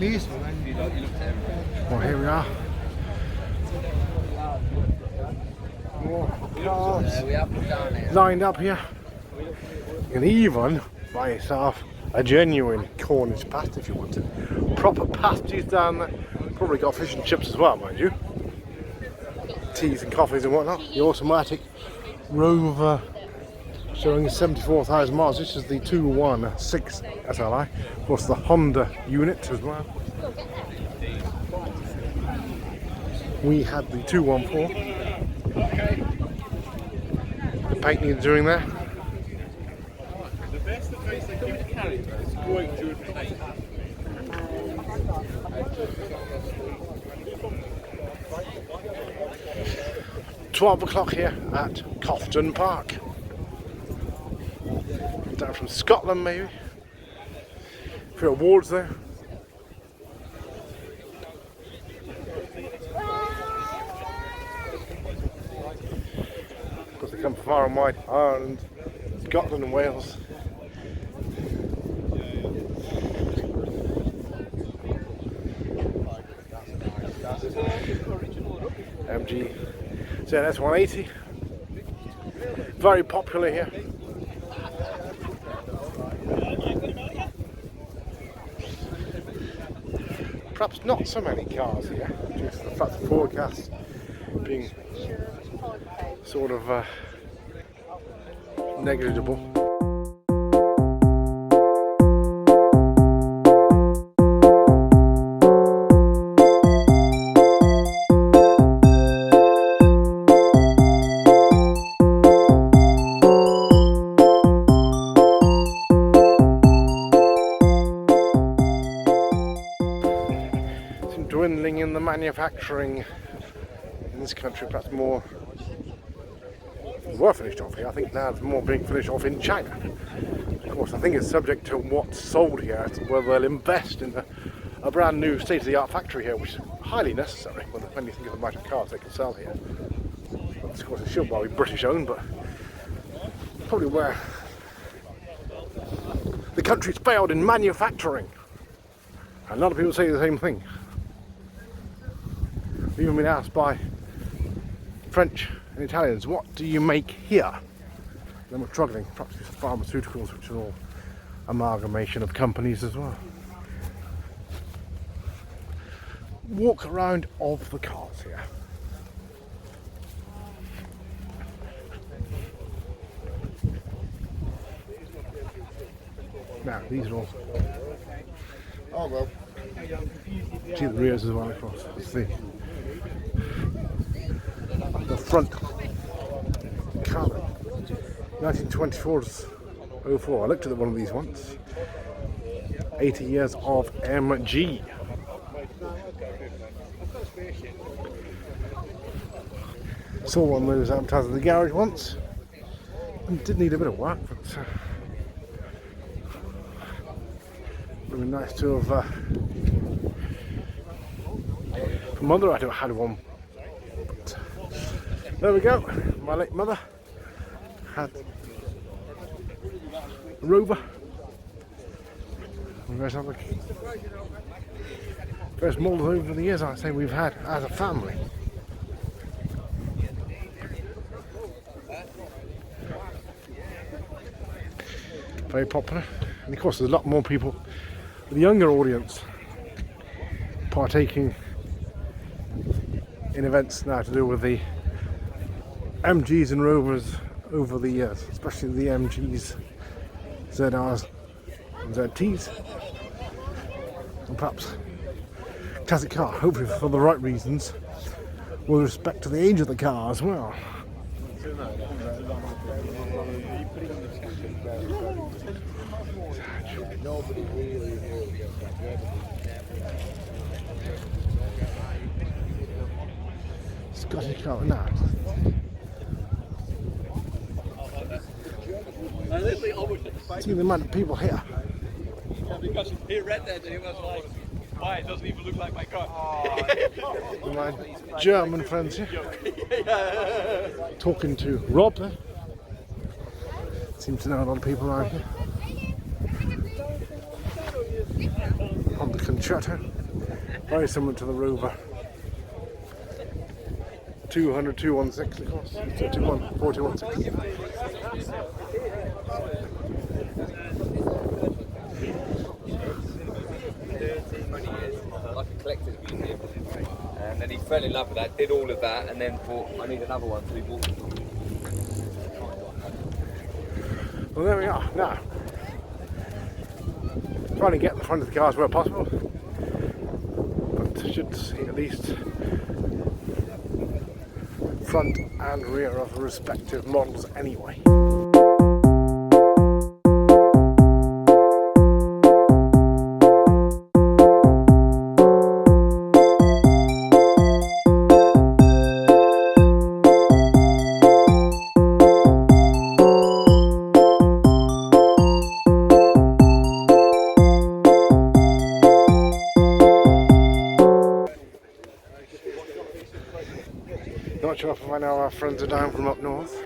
Well, here we are. More cars lined up here. You can even buy yourself a genuine Cornish pasty if you wanted. Proper pasties down there. Probably got fish and chips as well, mind you. Teas and coffees and whatnot. The automatic Rover showing 74,000 miles. This is the 216 SLI. Of course, the Honda unit as well. We had the 214. The paint needs doing there. 12 o'clock here at Cofton Park. Down from Scotland maybe. A few awards there. Because they come from far and wide, Ireland, Scotland and Wales. MG ZS 180, very popular here. Perhaps not so many cars here, due to the fact the forecast being sort of negligible. Dwindling in the manufacturing in this country, perhaps more were finished off here. I think now there's more being finished off in China. Of course, I think it's subject to what's sold here, as to whether they'll invest in a brand new state-of-the-art factory here, which is highly necessary when you think of the amount of cars they can sell here. But of course, it should well be British owned, but probably where the country's failed in manufacturing. And a lot of people say the same thing. We've even been asked by French and Italians, what do you make here? Then we're struggling, perhaps with pharmaceuticals, which are all amalgamation of companies as well. Walk around of the cars here. Now, these are all... Oh well. See the rears as well across. Let's see. The front colour 1924's 04. I looked at one of these once. 80 years of MG. Saw one of those advertised in the garage once and did need a bit of work, but it would be nice to have from mother I had one. There we go, my late mother had a Rover. First models over the years I'd say we've had as a family. Very popular, and of course there's a lot more people, the younger audience, partaking in events now to do with the MGs and Rovers over the years, especially the MGs, ZRs and ZTs, and perhaps classic car, hopefully for the right reasons, with respect to the age of the car as well. Scottish car, no. See the amount of people here. Yeah, because he read that and he was like, why, it doesn't even look like my car. My German friends here. Talking to Rob there. Seems to know a lot of people around here. On the shutter. Very similar to the Rover. 200 216 of course. 4216. Like a collector's museum. And then he fell in love with that, did all of that, and then thought, I need another one, so he bought it. Well, there we are. Now, trying to get in front of the cars where possible, but should see at least front and rear of the respective models anyway. Not sure if I know our friends are down from up north.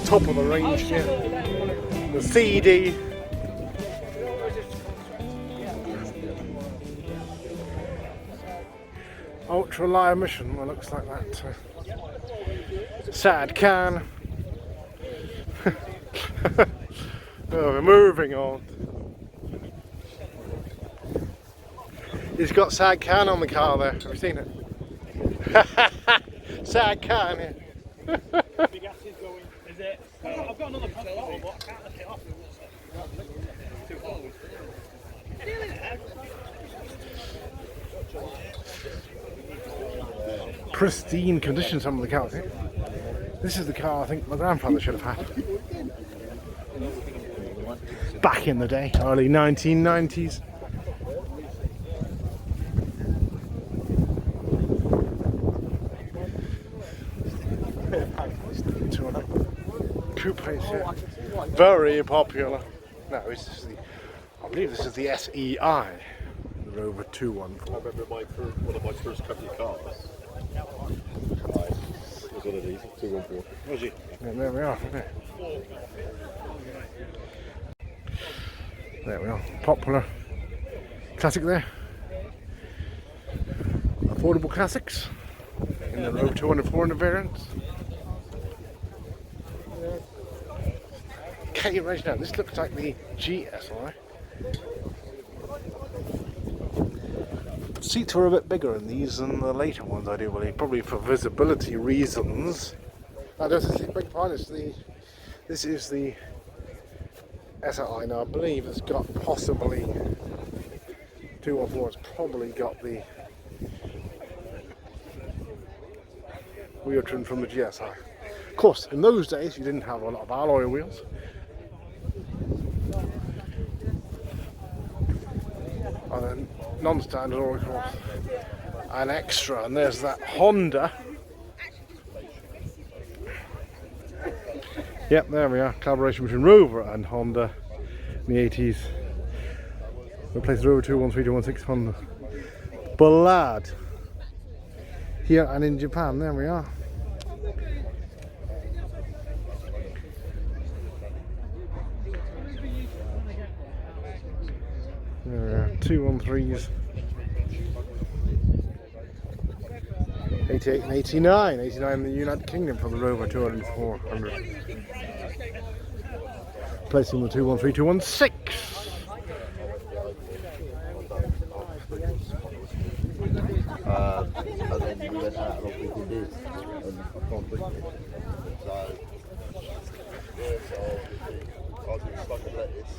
Top of the range here, the CD. Ultra low emission, well, looks like that. Sad can. Oh, we're moving on. He's got sad can on the car there, have you seen it? Sad can, yeah. I've got another bottle, but I can't lift it off. Pristine condition, some of the cars here. This is the car I think my grandfather should have had. Back in the day, early 1990s. Coupe here. Very popular. No, I believe this is the SEI, the Rover 214. I remember one of my first couple of cars. Was one of these, 214. Was he? Yeah, there we are. Okay. There we are. Popular classic there. Affordable classics in the Rover 200 400 variants. Okay, right now, this looks like the GSI. Seats were a bit bigger in these than the later ones, I do believe, probably for visibility reasons. That doesn't seem big part, it's the This is the SLI. Now I believe it's got possibly 214. It's probably got the wheel trim from the GSI. Of course, in those days you didn't have a lot of alloy wheels. And then non-standard, or of course an extra, and there's that Honda. Yep, there we are, collaboration between Rover and Honda in the 80s. Replaced Rover 213, 216 Honda Ballad here and in Japan. There we are. There we are, 213s. 88 and 89. 89 in the United Kingdom for the Rover 200 and 400. Placing the 213, 216. And then we went out and we did this, and I can't bring it. So I was just stuck with lettuce.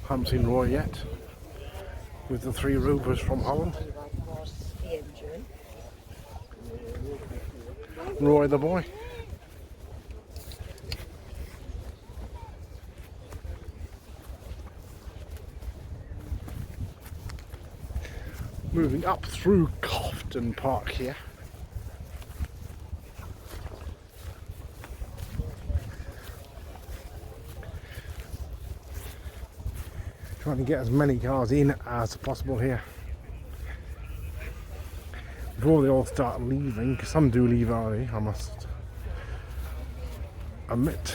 Haven't seen Roy yet with the 3 Rovers from Holland. Roy the boy. Moving up through Cofton Park here. Trying to get as many cars in as possible here before they all start leaving, because some do leave early, I must admit.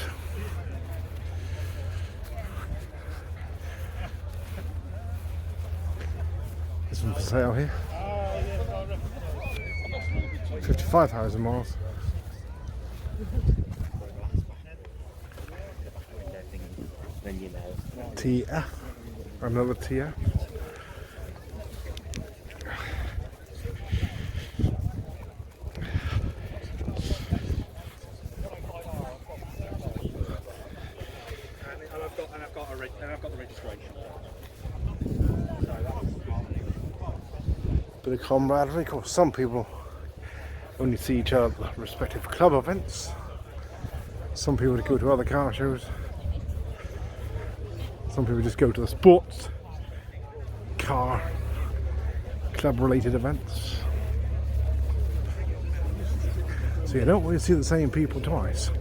This one for sale here. 55,000 miles. TF. Another TF. And I've got the registration. Bit of camaraderie. Of course, some people only see each other at the respective club events. Some people go to other car shows. Some people just go to the sports car club related events. So you don't always see the same people twice.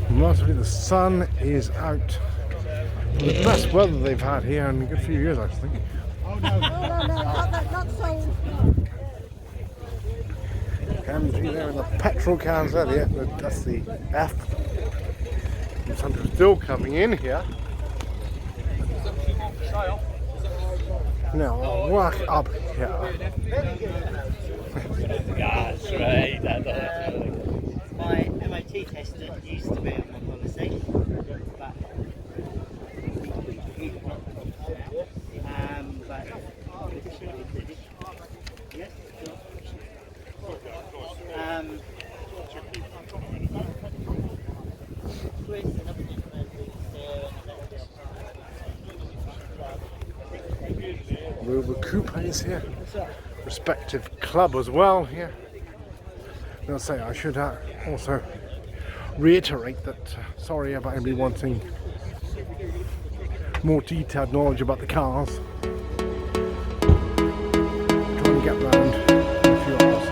Mercifully, the sun is out. The best weather they've had here in a good few years, I think. No, not so. MG there in the petrol cans there, that's the F. And some people still coming in here. Now I'll walk up here. That's right. My MOT tester used to be on my policy, but Rover coupes here, respective club as well here. I'll say I should also reiterate that sorry about anybody wanting more detailed knowledge about the cars. Trying to get round in a few hours.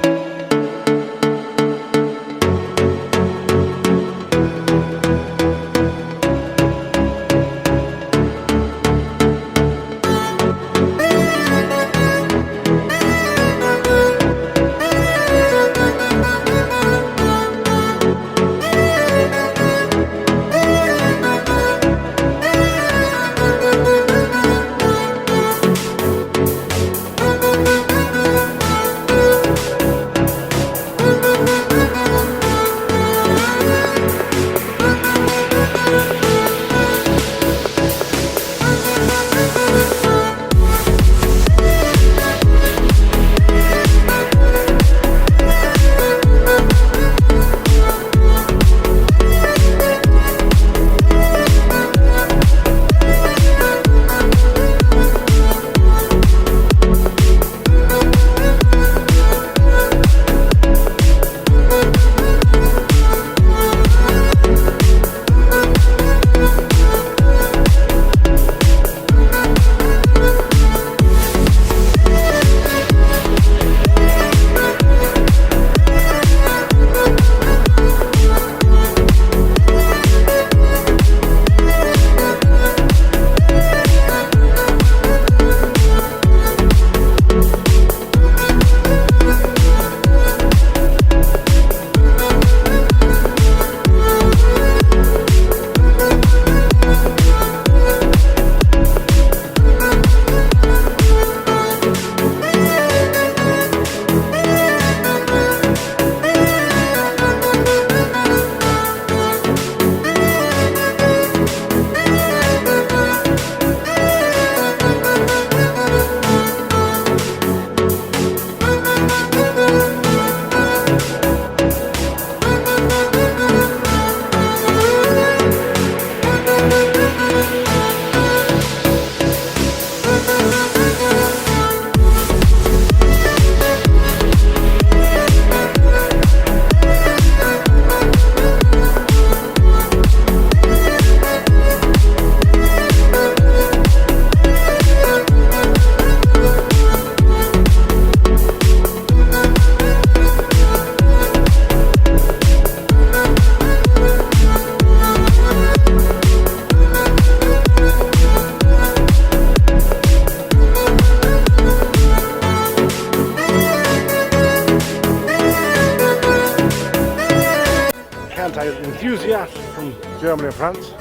say that enthusiasts from Germany and France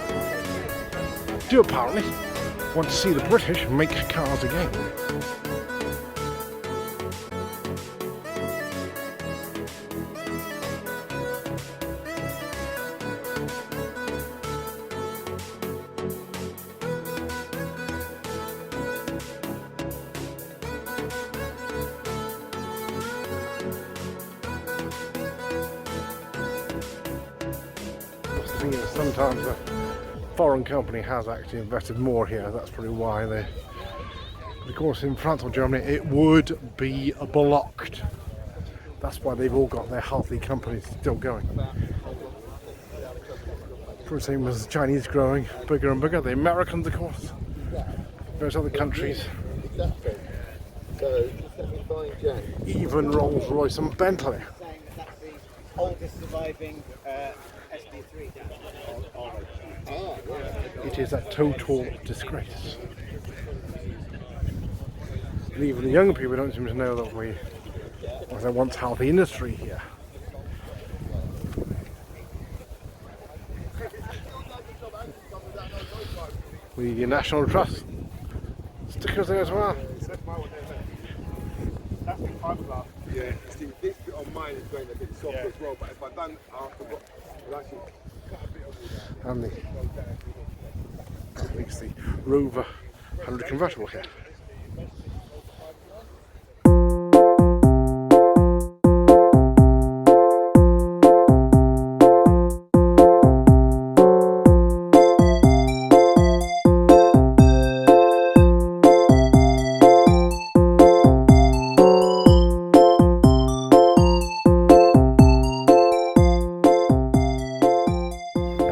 do apparently want to see the British make cars again. The thing is, sometimes a foreign company has actually invested more here. That's probably why they. Of course, in France or Germany, it would be blocked. That's why they've all got their healthy companies still going. For the same as the Chinese growing bigger and bigger, the Americans, of course, various other countries, Exactly. So just let me find Jack. even Rolls-Royce and Bentley. Saying that that's the oldest surviving SD3 down there. It is a total disgrace. And even the young people don't seem to know that we was a once healthy industry here. The National Trust stickers there as well. Yeah, see, this bit on mine is going a bit soft as well, but if I done after what, I'll actually cut a bit of that. And at least the Rover 100 convertible here.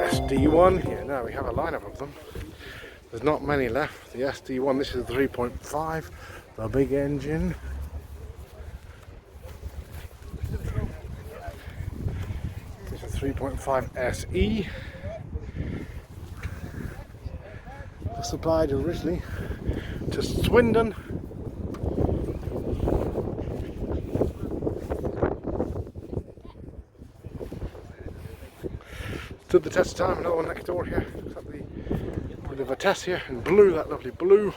SD1 here. Now we have a lineup of them. There's not many left. The SD1, this is the 3.5, the big engine. This is 3.5 SE. Supplied originally to Swindon. Stood the test of time. Another one next door here. Got the bit of a test here in blue, that lovely blue.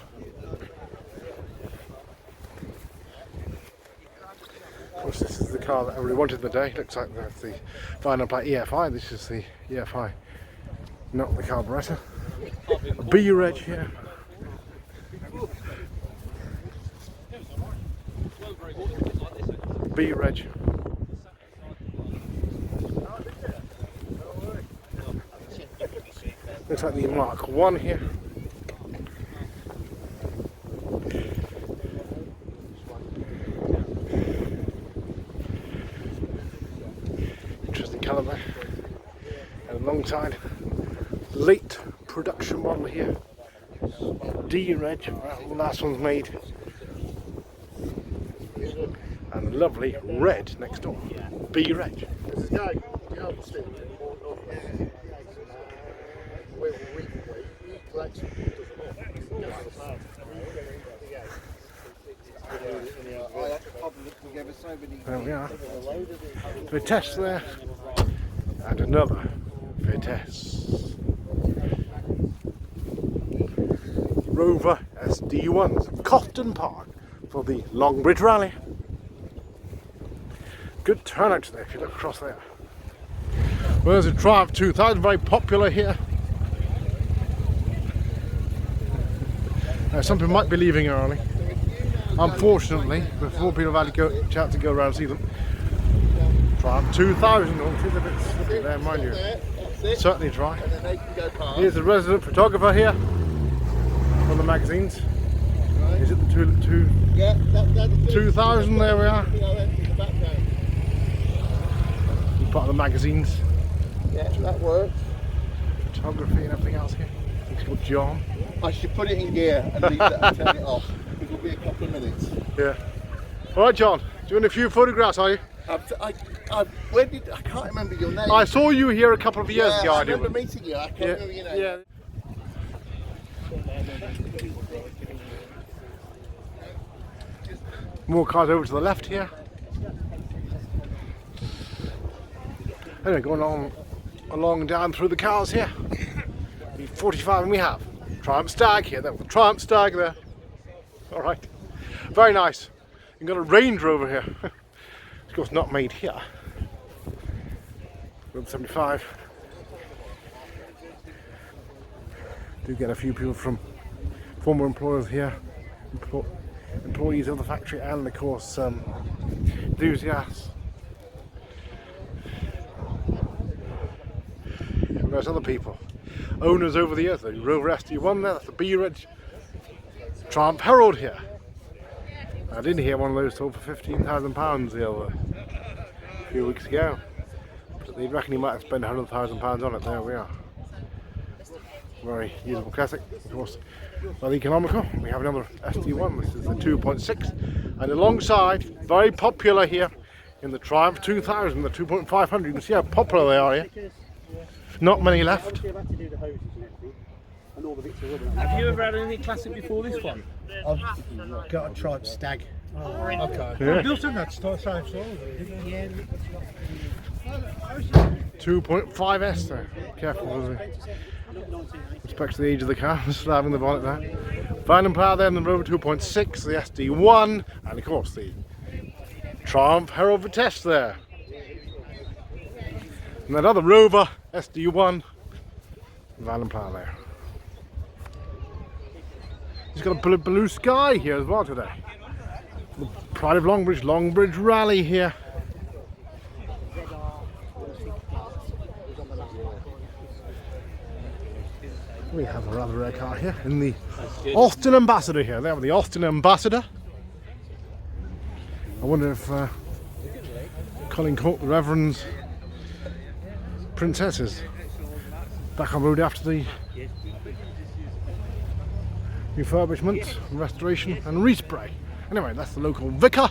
Of course, this is the car that everybody wanted the day. Looks like that's the vinyl plate EFI. This is the EFI, not the carburetor. B-Reg here. B-Reg. Looks like the Mark 1 here. Interesting colour there. And alongside, late production model here. D-Reg, the last one's made. And lovely red next door. B-Reg. This is going. There we are. Vitesse there. And another Vitesse. Rover SD1s. Cofton Park for the Longbridge Rally. Good turnout today if you look across there. Well, there's a Triumph 2000, very popular here. Some people might be leaving early. Unfortunately, before people have had a chance to go around and see them. Triumph 2000, oh, it is a bit slippy there, mind you. Certainly try. Here's the resident photographer here from the magazines. Is it the 2000? There we are. Part of the magazines. Yeah, that works. Photography and everything else here. It's called John. I should put it in gear and leave that and turn it off. It will be a couple of minutes. Yeah. All right, John. Doing a few photographs, are you? I can't remember your name. I saw you here a couple of years ago. I remember meeting you. I can't remember your name. Yeah. More cars over to the left here. Anyway, going on along down through the cars here. The 45, and we have Triumph Stag here. There, the Triumph Stag there. All right, very nice. You've got a Range Rover here. Of course, not made here. Road 75. Do get a few people from former employers here, employees of the factory, and of course enthusiasts. And there's other people, owners over the years. The Rover SD1 there, that's the B-Ridge. Triumph Herald here. I did hear one of those sold for £15,000 the other a few weeks ago. But they reckon he might have spent £100,000 on it. There we are. Very usable classic, of course. Well, economical. We have another SD1. This is the 2.6, and alongside, very popular here in the Triumph 2000, the 2.500. You can see how popular they are here. Not many left. Have you ever had any classic before this one? I've got a Triumph Stag. Okay. Yeah. Built in that same style. 2.5S there. Careful, doesn't it? Respect to the age of the car, slamming the bonnet there. Van and Plough there in the Rover 2.6, the SD1, and of course the Triumph Herald Vitesse there. And that other Rover SD1, Van and Plough there. He's got a blue sky here as well today. The Pride of Longbridge, Longbridge Rally here. We have a rather rare car here in the Austin Ambassador here. There with the Austin Ambassador. I wonder if Colin caught the Reverend's princesses back on road after the refurbishment, restoration and respray. Anyway, that's the local vicar,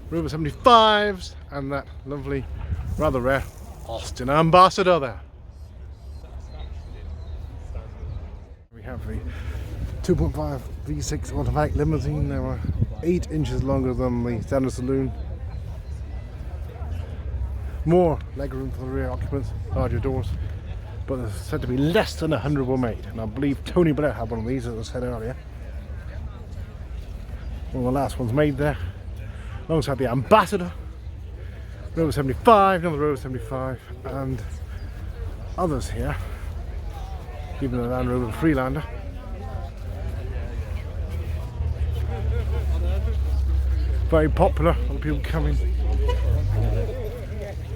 Rover 75s, and that lovely, rather rare Austin Ambassador there. We have the 2.5 V6 automatic limousine. They were 8 inches longer than the standard saloon. More legroom for the rear occupants, larger doors, but there's said to be less than 100 were made. And I believe Tony Blair had one of these, as I said earlier. One of the last ones made there, alongside the Ambassador, Rover 75, another Rover 75, and others here. Even the Land Rover Freelander. Very popular, a lot of people coming in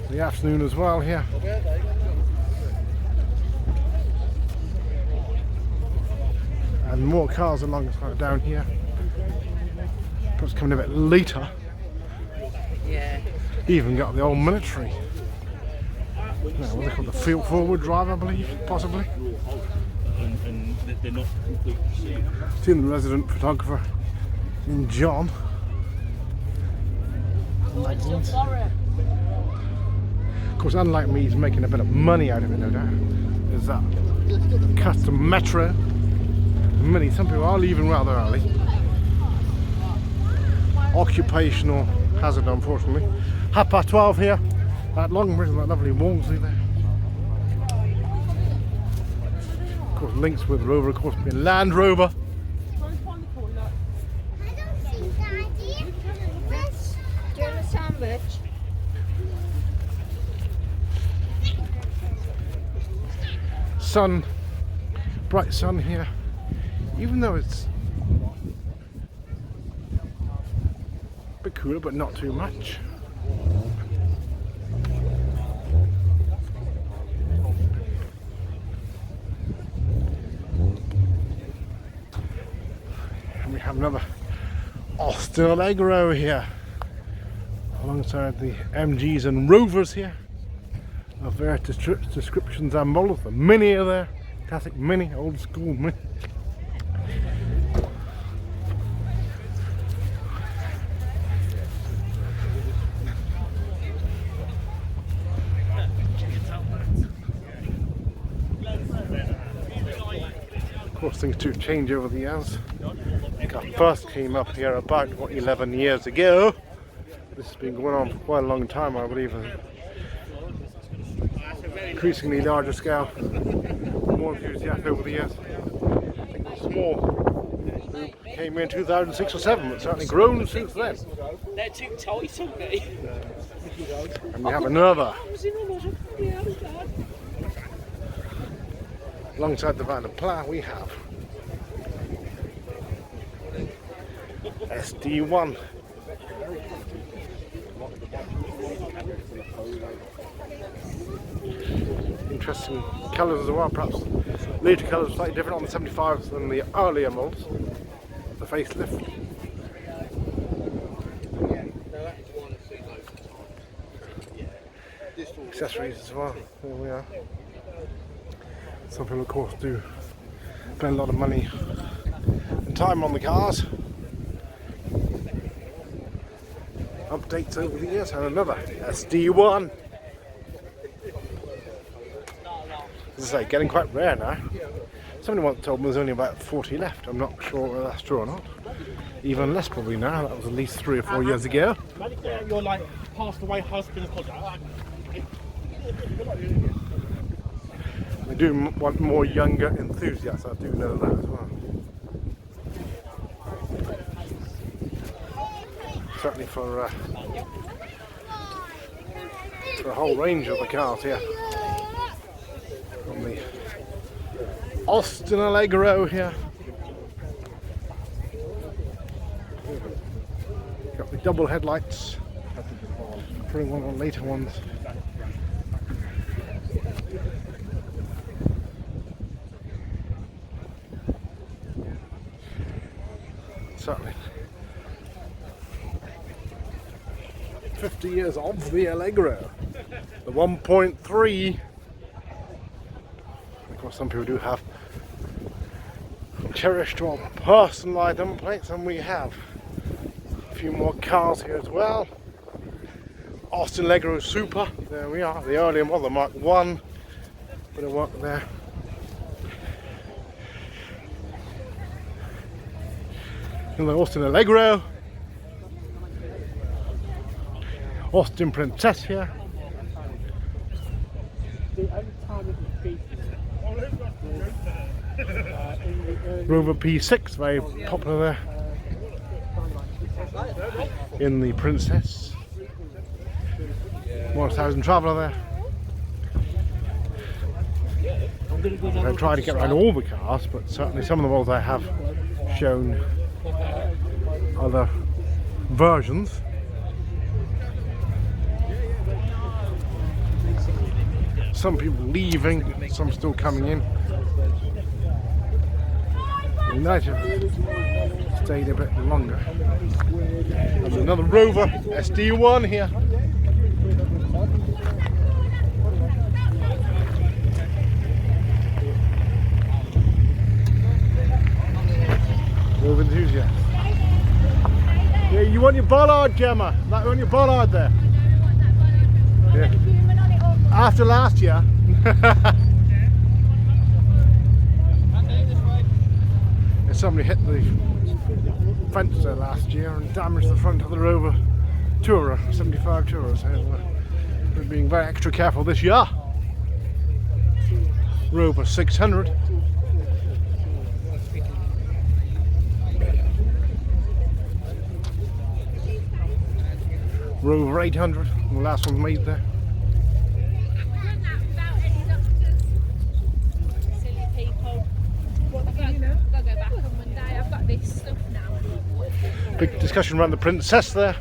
the afternoon as well here. And more cars along down here. Perhaps coming a bit later. Yeah. Even got the old military. What they call the field forward drive, I believe, possibly. And they're not completely sealed. Seen the resident photographer in John. Magazines. Of course, unlike me, he's making a bit of money out of it, no doubt. There's that custom Metro Mini. Some people are leaving rather early. Occupational hazard, unfortunately. 12:30 here at Longbridge, and that lovely Wolseley there. Of course, links with Rover, of course, being Land Rover. Do you want a sandwich? Sun, bright sun here, even though it's a bit cooler, but not too much. And we have another Austin Allegro here, alongside the MGs and Rovers here, of various descriptions and models. The Mini are there, classic Mini, old school Mini. Of course, things do change over the years. I think I first came up here about 11 years ago. This has been going on for quite a long time, I believe. increasingly larger scale, more enthusiastic over the years. I think the small group came in 2006 or 7, but certainly grown since then. They're too tight on me. And we have another alongside the Van der Pla. We have SD1. Interesting colours as well, perhaps later colours slightly different on the 75s than the earlier models, the facelift. Accessories as well, there we are. Some people of course do spend a lot of money and time on the cars. Updates over the years, and another SD1. As I say, getting quite rare now. Somebody once told me there's only about 40 left. I'm not sure whether that's true or not. Even less probably now. That was at least 3 or 4 years ago. Your like passed away husband's contract. We do want more younger enthusiasts. I do know that as well. Certainly for a whole range of the cars here. From the Austin Allegro here. Got the double headlights. Putting one on later ones. Certainly 50 years of the Allegro, the 1.3. Of course, some people do have cherished or personalised number plates, and we have a few more cars here as well. Austin Allegro Super, there we are, the earlier model, the Mark 1. Bit of work there. And the Austin Allegro, Austin Princess here, Rover P6, very popular there, in the Princess, 1000 Traveller there. I try to get around all the cars, but certainly some of the models I have shown other versions. Some people leaving, some still coming in. We might have stayed a bit longer. There's another Rover SD1 here. Rover enthusiast. Yeah, you want your bollard, Gemma? Like, you want your bollard there? Yeah. After last year. Somebody hit the fence there last year and damaged the front of the Rover Tourer, 75 Tourer. So we're being very extra careful this year. Rover 600. Rover 800, the last one made there. Silly people. I've got to go back on Monday. I've got this stuff now. Big discussion around the Princess there.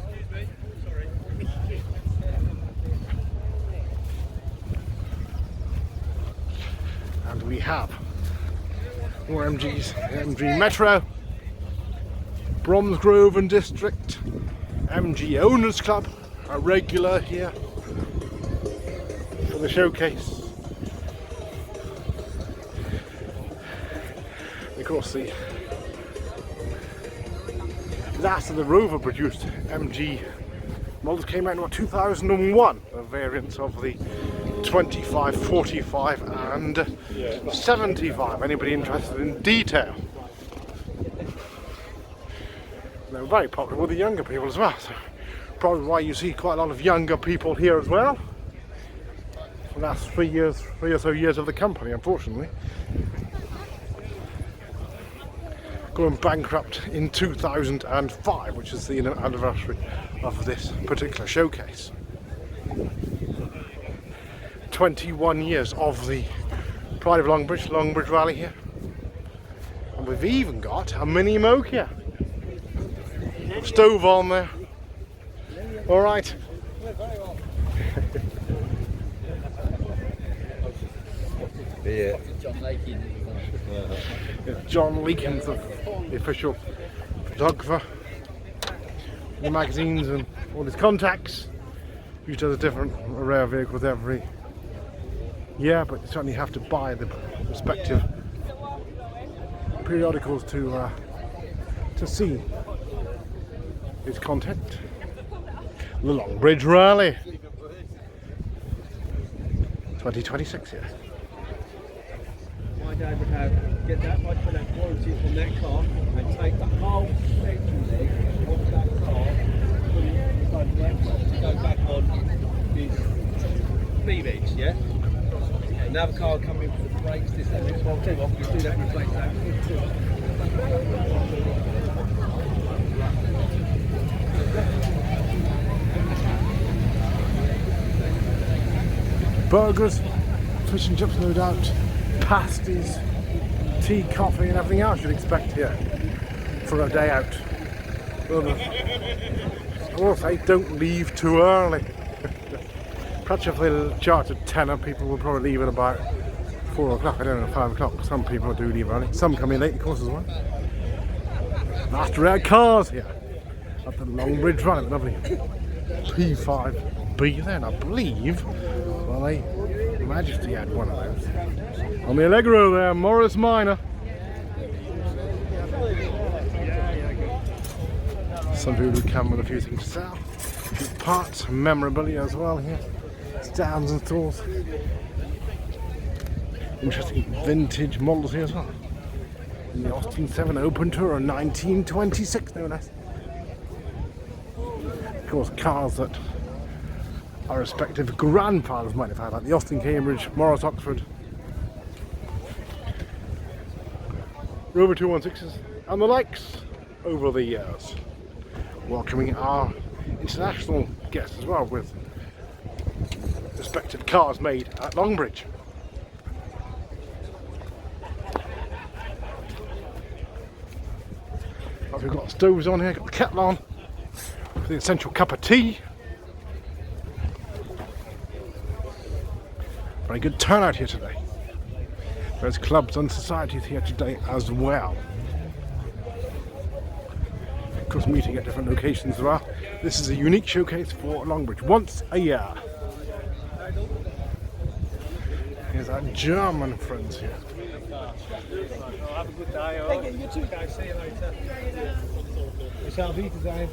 And we have more MGs, MG Metro, Bromsgrove and District, MG Owners Club, a regular here for the showcase. Of course, the last of the Rover produced MG models came out in 2001, the variants of the 25, 45 and 75. Anybody interested in detail? They're very popular with the younger people as well, so probably why you see quite a lot of younger people here as well. the last 3 or so years of the company, unfortunately. Going bankrupt in 2005, which is the anniversary of this particular showcase. 21 years of the Pride of Longbridge Rally here. And we've even got a mini moke here. Stove on there. Alright. Yeah. John Leakins, the official photographer, the magazines and all his contacts. He does a different array of vehicles every year, but you certainly have to buy the respective periodicals to see his content. The Longbridge Rally 2026 here. My dad would get that by putting out warranty on that car and take the whole petrol leg off that car, put it inside the laptop to go back on his B-bench, yeah? Another car come in with the brakes, this and this, well, take off, you do that, replace that. Burgers, fish and chips, no doubt, pasties, tea, coffee and everything else you'd expect here for a day out. I will say, don't leave too early. Perhaps if they charge a tenner, people will probably leave at about 4 o'clock, I don't know, 5 o'clock. Some people do leave early, some come in late of course as well. After our cars here at the Longbridge Rally, lovely P5B there, and I believe, well, Majesty had one of those. On the Allegro there, Morris Minor. Some people would come with a few things to sell. A few parts, memorabilia as well here. Stands and stores. Interesting vintage models here as well. In the Austin 7 Open Tour 1926, no less. Of course, cars that our respective grandfathers might have had, like the Austin Cambridge, Morris Oxford, Rover 216s, and the likes over the years. Welcoming our international guests as well with respective cars made at Longbridge. We've got stoves on here, got the kettle on, for the essential cup of tea. Very good turnout here today. There's clubs and societies here today as well. Of course, meeting at different locations as well. This is a unique showcase for Longbridge, once a year. Here's our German friends here. Have a good day. Thank you, you too, guys. See you later. Ich habe wieder sein.